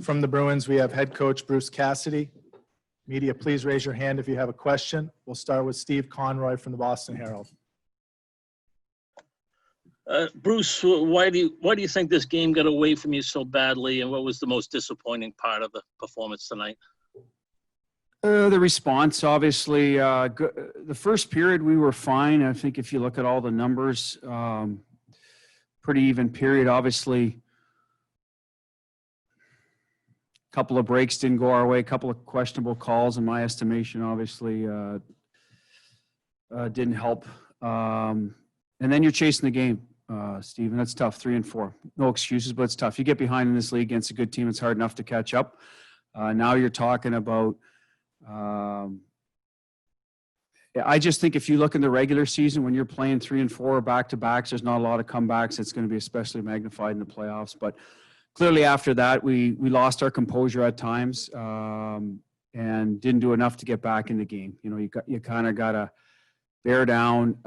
From the Bruins, we have head coach Bruce Cassidy. Media, please raise your hand if you have a question. We'll start with Steve Conroy from the Boston Herald. Bruce, why do you think this game got away from you so badly, and what was the most disappointing part of the performance tonight? The response, obviously, the first period we were fine. I think if you look at all the numbers, pretty even period. Obviously, a couple of breaks didn't go our way, a couple of questionable calls in my estimation, obviously, didn't help. And then you're chasing the game, Steve, and that's tough, 3 and 4. No excuses, but it's tough. You get behind in this league against a good team, it's hard enough to catch up. Now you're talking about I just think if you look in the regular season, when you're playing 3 and 4 back-to-backs, there's not a lot of comebacks. It's going to be especially magnified in the playoffs. But clearly after that, we lost our composure at times and didn't do enough to get back in the game. You know, you kind of got to bear down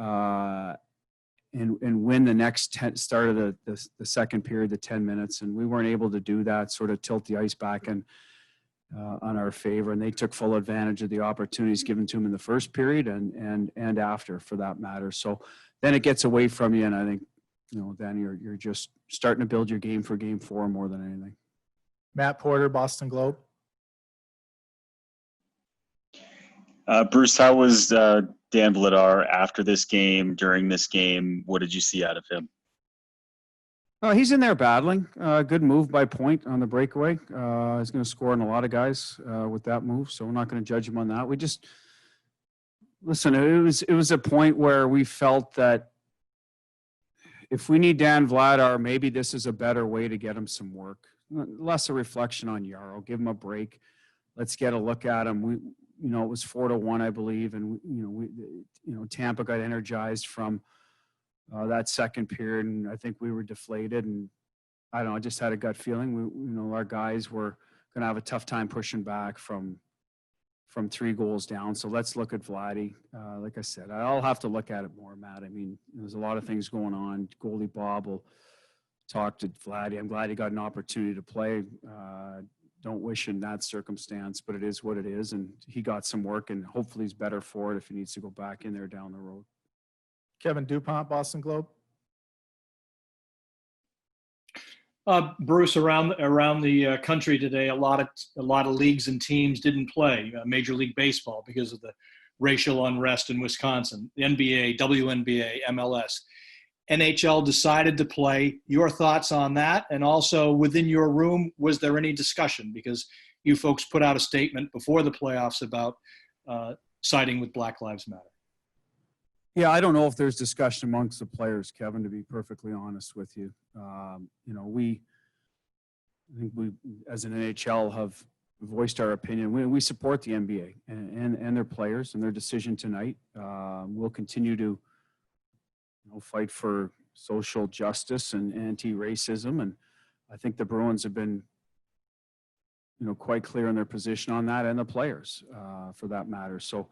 and win the next start of the second period, the 10 minutes. And we weren't able to do that, sort of tilt the ice back and on our favor, and they took full advantage of the opportunities given to them in the first period and after, for that matter. So then it gets away from you, and I think, you know, then you're just starting to build your game for Game 4 more than anything. Matt Porter, Boston Globe. Bruce, how was Dan Vladar after this game, during this game? What did you see out of him? He's in there battling. Good move by Point on the breakaway. He's going to score on a lot of guys with that move, so we're not going to judge him on that. We just listen. It was a point where we felt that if we need Dan Vladar, maybe this is a better way to get him some work. Less a reflection on Yarrow. Give him a break. Let's get a look at him. It was 4-1, I believe, and Tampa got energized from that second period, and I think we were deflated, and I don't know, I just had a gut feeling our guys were going to have a tough time pushing back from 3 goals down. So let's look at Vladdy. Like I said, I'll have to look at it more, Matt. I mean, there's a lot of things going on. Goalie Bob will talk to Vladdy. I'm glad he got an opportunity to play. Don't wish in that circumstance, but it is what it is, and he got some work, and hopefully he's better for it if he needs to go back in there down the road. Kevin Dupont, Boston Globe. Bruce, around the country today, a lot of leagues and teams didn't play Major League Baseball because of the racial unrest in Wisconsin. The NBA, WNBA, MLS, NHL decided to play. Your thoughts on that? And also within your room, was there any discussion? Because you folks put out a statement before the playoffs about siding with Black Lives Matter. Yeah, I don't know if there's discussion amongst the players, Kevin, to be perfectly honest with you. I think we, as an NHL, have voiced our opinion. We support the NBA and their players and their decision tonight. We'll continue to fight for social justice and anti-racism. And I think the Bruins have been, quite clear in their position on that, and the players, for that matter. So,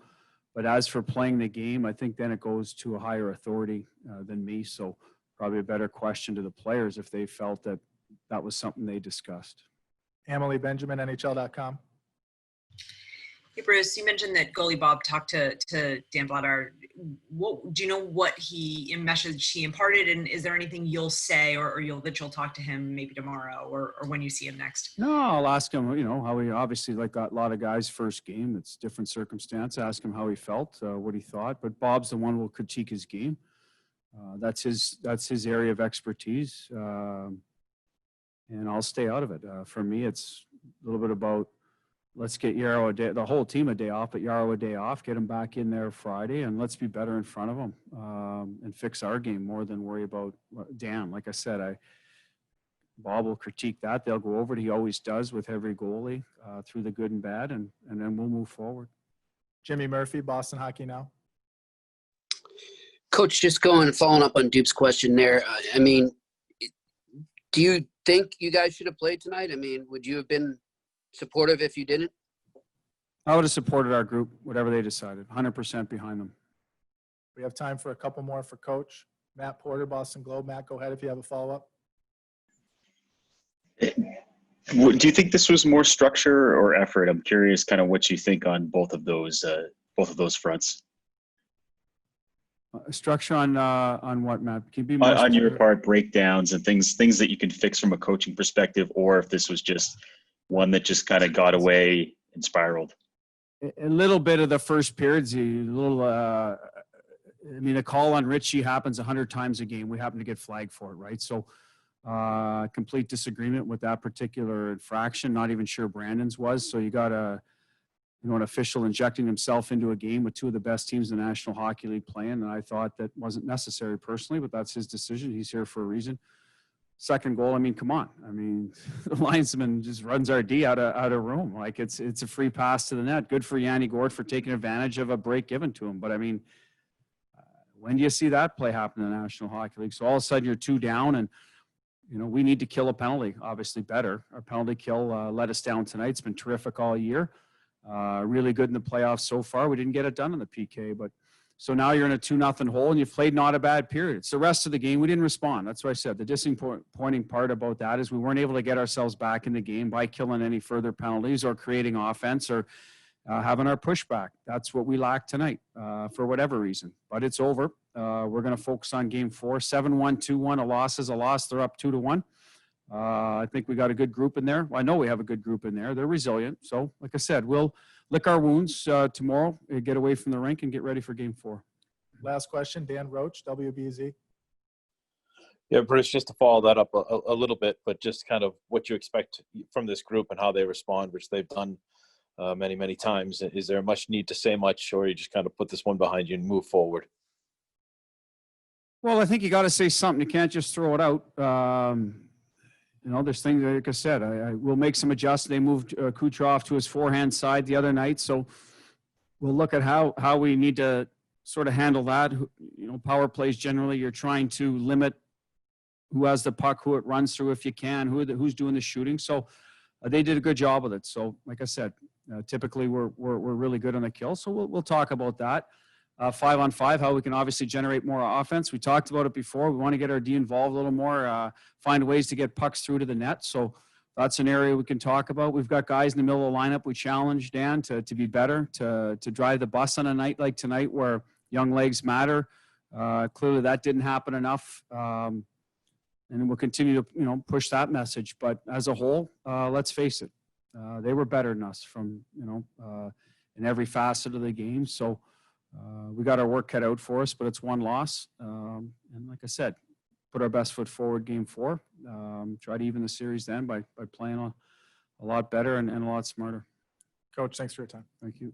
but as for playing the game, I think then it goes to a higher authority than me. So probably a better question to the players if they felt that that was something they discussed. Emily Benjamin, NHL.com. Hey, Bruce, you mentioned that goalie Bob talked to Dan Vladar. Do you know what message he imparted, and is there anything you'll say or that you'll talk to him maybe tomorrow or when you see him next? No, I'll ask him, how he obviously, like a lot of guys' first game, it's different circumstance. Ask him how he felt, what he thought. But Bob's the one who will critique his game. That's his area of expertise, and I'll stay out of it. For me, it's a little bit about, let's get Yarrow the whole team a day off, but Yarrow a day off, get him back in there Friday, and let's be better in front of him and fix our game more than worry about Dan. Like I said, Bob will critique that. They'll go over it. He always does with every goalie through the good and bad, and then we'll move forward. Jimmy Murphy, Boston Hockey Now. Coach, just following up on Dupe's question there. I mean, do you think you guys should have played tonight? I mean, would you have been supportive if you didn't? I would have supported our group, whatever they decided. 100% behind them. We have time for a couple more for Coach. Matt Porter, Boston Globe. Matt, go ahead if you have a follow-up. Do you think this was more structure or effort? I'm curious kind of what you think on both of those fronts. Structure on what, Matt? Can you be more On your specific? part, breakdowns and things that you can fix from a coaching perspective, or if this was just one that just kind of got away and spiraled. A little bit of the first periods, I mean, a call on Richie happens 100 times a game. We happen to get flagged for it, right? So complete disagreement with that particular infraction. Not even sure Brandon's was. So you got an official injecting himself into a game with two of the best teams in the National Hockey League playing. And I thought that wasn't necessary personally, but that's his decision. He's here for a reason. Second goal, I mean, come on. I mean, the linesman just runs our D out of room. Like it's a free pass to the net. Good for Yanni Gord for taking advantage of a break given to him. But I mean, when do you see that play happen in the National Hockey League? So all of a sudden you're two down and, we need to kill a penalty, obviously better. Our penalty kill let us down tonight. It's been terrific all year. Really good in the playoffs so far. We didn't get it done in the PK, but so now you're in a 2-0 hole and you've played not a bad period. It's the rest of the game. We didn't respond. That's what I said. The disappointing part about that is we weren't able to get ourselves back in the game by killing any further penalties or creating offense or having our pushback. That's what we lacked tonight for whatever reason, but it's over. We're going to focus on game 4, 7-1, 2-1. A loss is a loss. They're up 2-1. I think we got a good group in there. Well, I know we have a good group in there. They're resilient. So, like I said, we'll lick our wounds tomorrow, get away from the rink, and get ready for game 4. Last question, Dan Roach, WBZ. Yeah, Bruce, just to follow that up a little bit, but just kind of what you expect from this group and how they respond, which they've done many, many times. Is there much need to say much, or you just kind of put this one behind you and move forward? Well, I think you got to say something. You can't just throw it out. There's things, like I said, I will make some adjustments. They moved Kucherov to his forehand side the other night. So we'll look at how we need to sort of handle that. Power plays generally, you're trying to limit who has the puck, who it runs through if you can, who's doing the shooting. So they did a good job with it. So like I said, typically we're really good on the kill. So we'll talk about that. 5-on-5, how we can obviously generate more offense. We talked about it before. We want to get our D involved a little more, find ways to get pucks through to the net. So that's an area we can talk about. We've got guys in the middle of the lineup. We challenge Dan to be better, to drive the bus on a night like tonight where young legs matter. Clearly that didn't happen enough. And we'll continue to, push that message. But as a whole, let's face it, they were better than us from, in every facet of the game. So, we got our work cut out for us, but it's one loss. And like I said, put our best foot forward game 4. Try to even the series then by playing a lot better and a lot smarter. Coach, thanks for your time. Thank you.